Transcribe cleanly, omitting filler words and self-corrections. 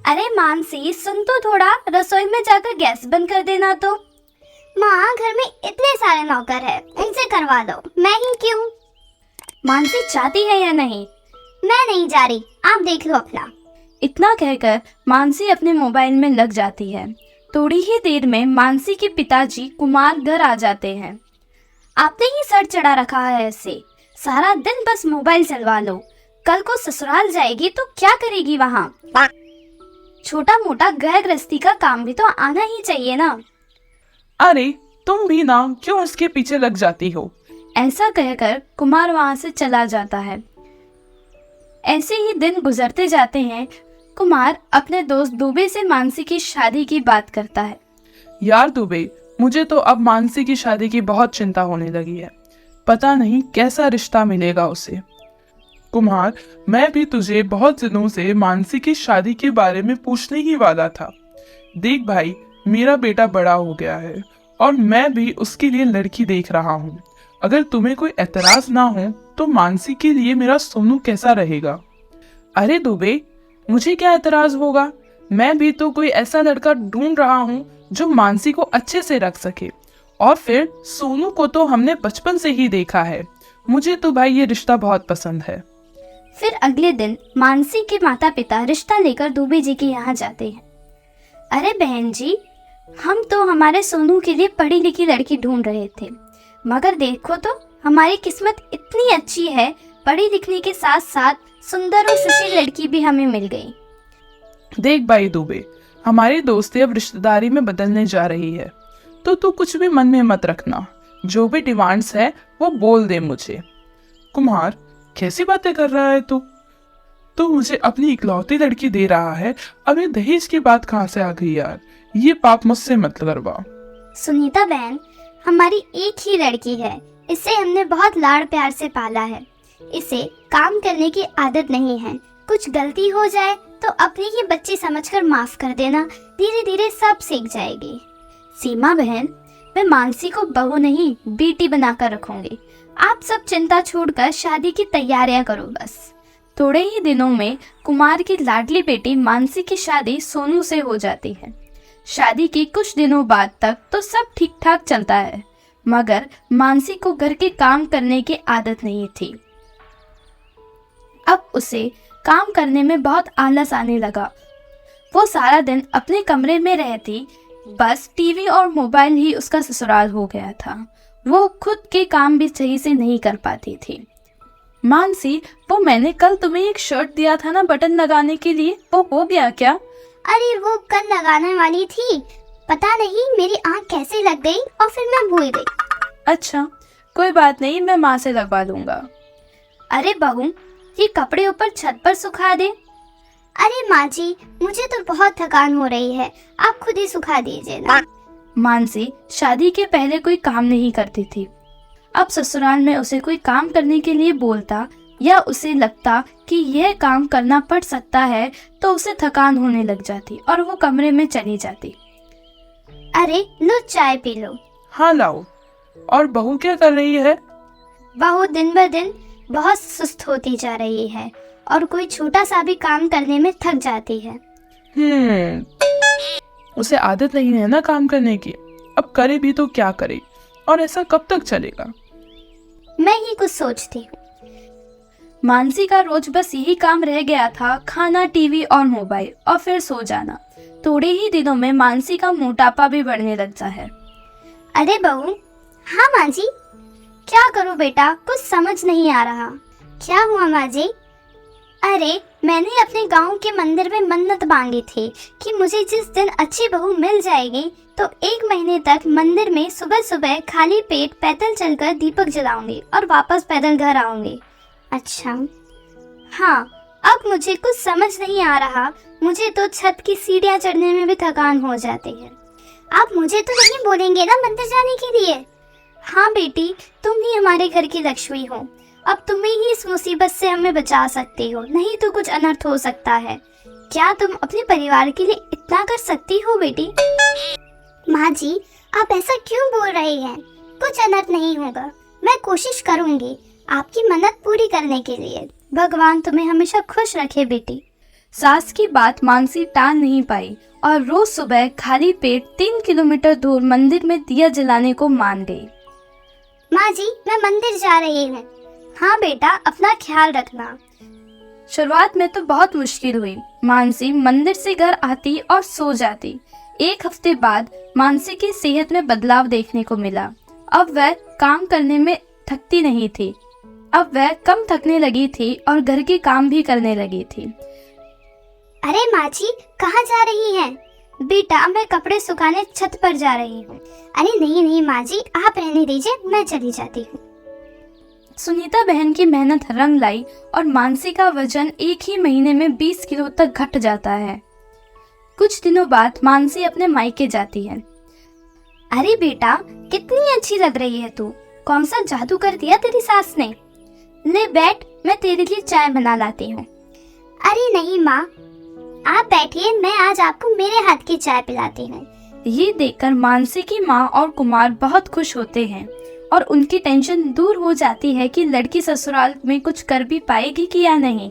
अरे मानसी सुन तो थोड़ा, रसोई में जाकर गैस बंद कर देना। तो माँ, घर में इतने सारे नौकर हैं, उनसे करवा दो, मैं ही क्यों? मानसी चाहती है या नहीं? मैं नहीं जा रही, आप देख लो अपना। इतना कहकर मानसी अपने मोबाइल में लग जाती है। थोड़ी ही देर में मानसी के पिताजी कुमार घर आ जाते हैं। आपने ही सर चढ़ा रखा है ऐसे, सारा दिन बस मोबाइल चलवा लो। कल को ससुराल जाएगी तो क्या करेगी वहाँ? छोटा मोटा घर गृहस्थी का काम भी तो आना ही चाहिए ना। अरे तुम भी ना क्यों उसके पीछे लग जाती हो? ऐसा कहकर कुमार वहाँ से चला जाता है। ऐसे ही दिन गुजरते जाते हैं। कुमार अपने दोस्त दुबे से मानसी की शादी की बात करता है। यार दुबे, मुझे तो अब मानसी की शादी की बहुत चिंता होने लगी है। पता नहीं कैसा रिश्ता मिलेगा उसे। कुमार, मैं भी तुझे बहुत दिनों से मानसी की शादी के बारे में पूछने ही वाला था। देख भाई, मेरा बेटा बड़ा हो गया है और मैं भी उसके लिए लड़की देख रहा हूँ। अगर तुम्हें कोई एतराज ना हो तो मानसी के लिए मेरा सोनू कैसा रहेगा? अरे दुबे, मुझे क्या एतराज होगा? मैं भी तो कोई ऐसा लड़का ढूंढ रहा हूँ जो मानसी को अच्छे से रख सके। और फिर सोनू को तो हमने बचपन से ही देखा है। मुझे तो भाई ये रिश्ता बहुत पसंद है। फिर अगले दिन मानसी के माता पिता रिश्ता लेकर दुबे जी के यहाँ जाते हैं। अरे बहन जी, हम तो हमारे सोनू के लिए पढ़ी लिखी लड़की ढूंढ रहे थे, मगर देखो तो हमारी किस्मत इतनी अच्छी है, पढ़ी लिखने के साथ साथ सुंदर और सुशील लड़की भी हमें मिल गई। देख भाई दुबे, हमारी दोस्ती अब रिश्तेदारी में बदलने जा रही है, तो तू कुछ भी मन में मत रखना। जो भी डिमांड्स है वो बोल दे मुझे। कुमार, कैसी बातें कर रहा है तू? तो मुझे अपनी इकलौती लड़की दे रहा है, अब ये दहेज की बात कहाँ से आ गई यार? ये पाप मुझसे मत करवा। सुनीता बहन, हमारी एक ही लड़की है, इसे हमने बहुत लाड़ प्यार से पाला है। इसे काम करने की आदत नहीं है, कुछ गलती हो जाए तो अपनी ही बच्ची समझकर माफ कर देना, धीरे धीरे सब सीख जाएगी। सीमा बहन, मैं मानसी को बहू नहीं बेटी बनाकर रखूंगी। आप सब चिंता छोड़कर शादी की तैयारियां करो बस। थोड़े ही दिनों में कुमार की लाडली बेटी मानसी की शादी सोनू से हो जाती है। शादी के कुछ दिनों बाद तक तो सब ठीक ठाक चलता है, मगर मानसी को घर के काम करने की आदत नहीं थी। अब उसे काम करने में बहुत आलस आने लगा। वो सारा दिन अपने कमरे में रहती, बस टीवी और मोबाइल ही उसका ससुराल हो गया था। वो खुद के काम भी सही से नहीं कर पाती थी। मानसी, वो मैंने कल तुम्हें एक शर्ट दिया था ना बटन लगाने के लिए, वो हो गया क्या? अरे वो कल लगाने वाली थी, पता नहीं मेरी आँख कैसे लग गई और फिर मैं भूल गई। अच्छा, कोई बात नहीं, मैं माँ से लगवा लूंगा। अरे बहू, ये कपड़े ऊपर छत पर सुखा दे। अरे माँ जी, मुझे तो बहुत थकान हो रही है, आप खुद ही सुखा दीजिए ना। मानसी शादी के पहले कोई काम नहीं करती थी। अब ससुराल में उसे कोई काम करने के लिए बोलता या उसे लगता कि यह काम करना पड़ सकता है तो उसे थकान होने लग जाती और वो कमरे में चली जाती। अरे लो, चाय पी लो। हाँ लाओ। और बहू क्या कर रही है? बहू दिन ब दिन बहुत सुस्त होती जा रही है और कोई छोटा सा भी काम करने में थक जाती है। उसे आदत नहीं है ना काम करने की, अब करे भी तो क्या करे, और ऐसा कब तक चलेगा? मैं ही कुछ सोचती हूँ। मानसी का रोज बस यही काम रह गया था, खाना, टीवी और मोबाइल और फिर सो जाना। थोड़े ही दिनों में मानसी का मोटापा भी बढ़ने लगता है। अरे बहू। हाँ माँ जी। क्या करूँ बेटा, कुछ समझ नहीं आ रहा। क्या हुआ माँ जी? अरे मैंने अपने गांव के मंदिर में मन्नत मांगी थी कि मुझे जिस दिन अच्छी बहू मिल जाएगी तो 1 महीने तक मंदिर में सुबह सुबह खाली पेट पैदल चलकर दीपक जलाऊंगी और वापस पैदल घर आऊंगी। अच्छा हाँ, अब मुझे कुछ समझ नहीं आ रहा। मुझे तो छत की सीढ़ियाँ चढ़ने में भी थकान हो जाती है। आप मुझे तो नहीं बोलेंगे ना मंदिर जाने के लिए? हाँ बेटी, तुम ही हमारे घर की लक्ष्मी हो। अब तुम ही इस मुसीबत से हमें बचा सकती हो, नहीं तो कुछ अनर्थ हो सकता है। क्या तुम अपने परिवार के लिए इतना कर सकती हो बेटी? माँ जी, आप ऐसा क्यों बोल रही हैं? कुछ अनर्थ नहीं होगा, मैं कोशिश करूंगी आपकी मन्नत पूरी करने के लिए। भगवान तुम्हें हमेशा खुश रखे बेटी। सास की बात मानसी टाल नहीं पाई और रोज सुबह खाली पेट 3 किलोमीटर दूर मंदिर में दिया जलाने को मान गई। माँ जी, मैं मंदिर जा रही हूँ। हाँ बेटा, अपना ख्याल रखना। शुरुआत में तो बहुत मुश्किल हुई। मानसी मंदिर से घर आती और सो जाती। एक हफ्ते बाद मानसी की सेहत में बदलाव देखने को मिला। अब वह काम करने में थकती नहीं थी। अब वह कम थकने लगी थी और घर के काम भी करने लगी थी। अरे माँ जी, कहाँ जा रही हैं? बेटा, मैं कपड़े सुखाने छत पर जा रही हूँ। अरे नहीं नहीं माँ जी, आप रहने दीजिए, मैं चली जाती हूँ। सुनीता बहन की मेहनत रंग लाई और मानसी का वजन एक ही महीने में 20 किलो तक घट जाता है। कुछ दिनों बाद मानसी अपने मायके जाती है। अरे बेटा, कितनी अच्छी लग रही है तू। कौन सा जादू कर दिया तेरी सास ने? ले बैठ, मैं तेरे लिए चाय बना लाती हूँ। अरे नहीं माँ, आप बैठिए, मैं आज आपको मेरे हाथ की चाय पिलाती हूँ। ये देखकर मानसी की माँ और कुमार बहुत खुश होते हैं और उनकी टेंशन दूर हो जाती है कि लड़की ससुराल में कुछ कर भी पाएगी कि या नहीं।